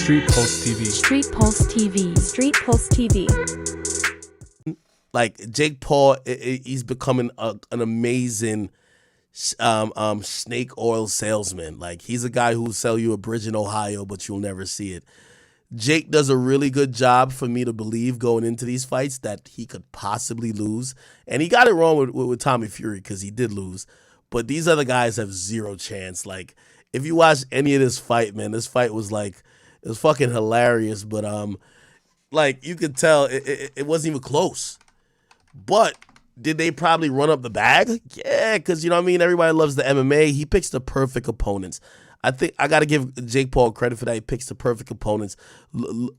Street Pulse TV. Street Pulse TV. Street Pulse TV. Like Jake Paul, he's becoming an amazing snake oil salesman. Like he's a guy who'll sell you a bridge in Ohio, but you'll never see it. Jake does a really good job for me to believe going into these fights that he could possibly lose. And he got it wrong with Tommy Fury because he did lose. But these other guys have zero chance. Like, if you watch any of this fight, man, this fight was like, it was fucking hilarious. But, like, you could tell it wasn't even close. But did they probably run up the bag? Yeah, because, you know what I mean? Everybody loves the MMA. He picks the perfect opponents. I think I got to give Jake Paul credit for that. He picks the perfect opponents. Look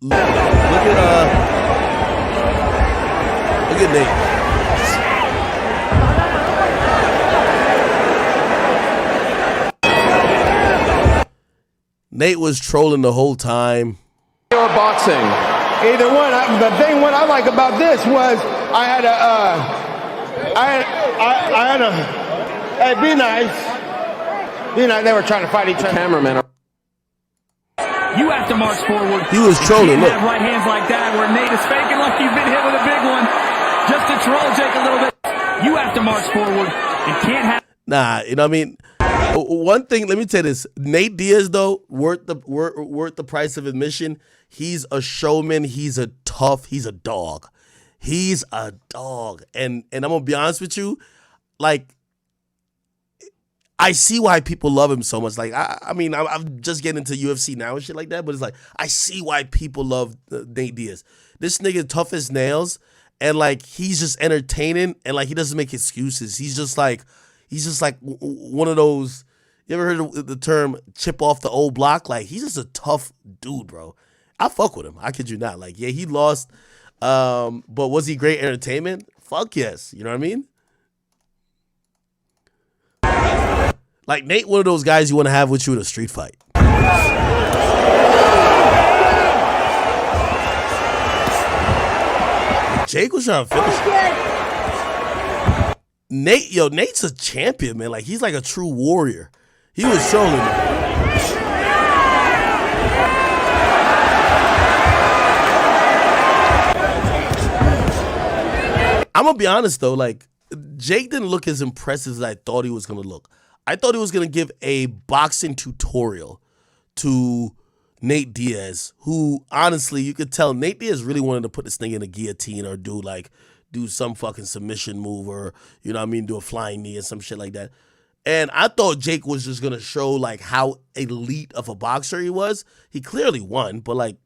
at Nate. Nate was trolling the whole time. Or boxing. Either one. The thing what I like about this was I had a hey, be nice. You know, they were trying to fight each other. Cameraman. You have to march forward. He was trolling. Look. Have right hands like that where Nate is faking like he's been hit with a big one just to troll Jake a little bit. You have to march forward and can't have. Nah, you know what I mean? One thing, let me tell you this. Nate Diaz, though, worth the price of admission. He's a showman. He's a tough. He's a dog. He's a dog. And I'm going to be honest with you. Like, I see why people love him so much. Like, I mean, I'm just getting into UFC now and shit like that, but it's like, I see why people love Nate Diaz. This nigga tough as nails, and like, he's just entertaining, and like, he doesn't make excuses. He's just like one of those, you ever heard the term chip off the old block? Like, he's just a tough dude, bro. I fuck with him. I kid you not. Like, yeah, he lost, but was he great entertainment? Fuck yes. You know what I mean? Like, Nate, one of those guys you want to have with you in a street fight. Jake was trying to finish it. Nate's a champion, man. Like, he's like a true warrior. He was trolling me. I'm going to be honest, though. Like, Jake didn't look as impressive as I thought he was going to look. I thought he was going to give a boxing tutorial to Nate Diaz, who, honestly, you could tell Nate Diaz really wanted to put this thing in a guillotine or do some fucking submission move or, you know what I mean, do a flying knee or some shit like that. And I thought Jake was just going to show, like, how elite of a boxer he was. He clearly won, but, like,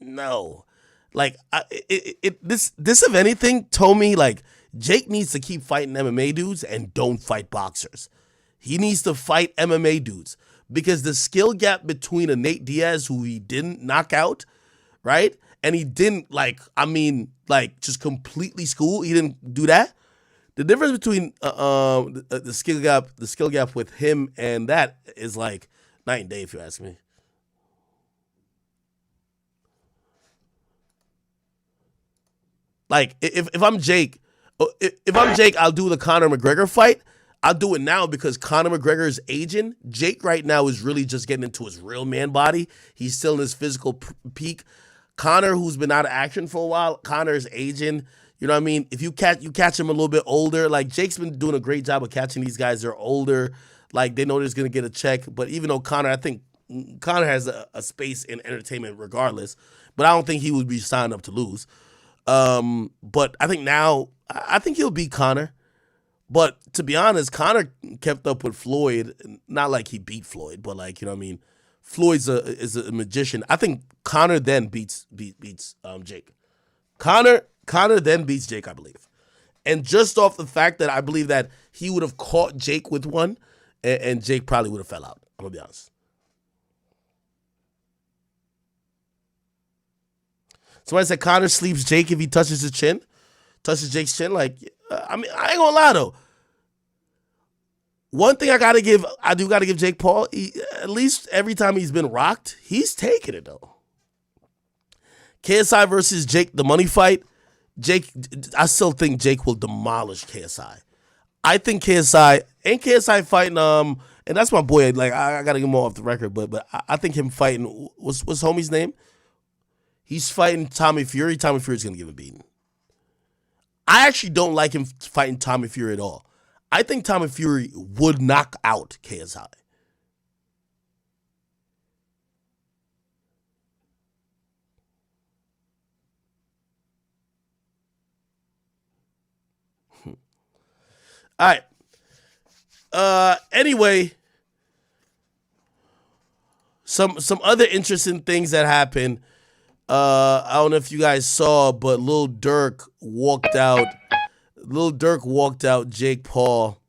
no. Like, this, if anything, told me, like, Jake needs to keep fighting MMA dudes and don't fight boxers. He needs to fight MMA dudes because the skill gap between a Nate Diaz, who he didn't knock out, right? And he didn't, just completely school. He didn't do that. The difference between the skill gap with him and that is like night and day, if you ask me. Like, if I'm Jake, I'll do the Conor McGregor fight. I'll do it now because Conor McGregor is aging. Jake right now is really just getting into his real man body. He's still in his physical peak. Conor, who's been out of action for a while, Conor is aging. You know what I mean? If you catch him a little bit older, like Jake's been doing a great job of catching these guys. They're older. Like, they know they're going to get a check. But even though I think Conor has a space in entertainment regardless, but I don't think he would be signed up to lose. But I think now, I think he'll beat Conor. But to be honest, Conor kept up with Floyd. Not like he beat Floyd, but like, you know what I mean? Floyd's is a magician. I think Conor then beats Jake. Conor then beats Jake, I believe. And just off the fact that I believe that he would have caught Jake with one, and Jake probably would have fell out. I'm going to be honest. Somebody said Conor sleeps Jake if he touches his chin. Touches Jake's chin. Like, I mean, I ain't gonna lie though. One thing I do gotta give Jake Paul, at least every time he's been rocked, he's taking it though. KSI versus Jake, the money fight. I still think Jake will demolish KSI. I think KSI fighting and that's my boy. Like I gotta get him off the record, but I think him fighting what's homie's name? He's fighting Tommy Fury. Tommy Fury's gonna give him a beating. I actually don't like him fighting Tommy Fury at all. I think Tommy Fury would knock out KSI. All right. Anyway, some other interesting things that happened. I don't know if you guys saw, but Lil Durk walked out Jake Paul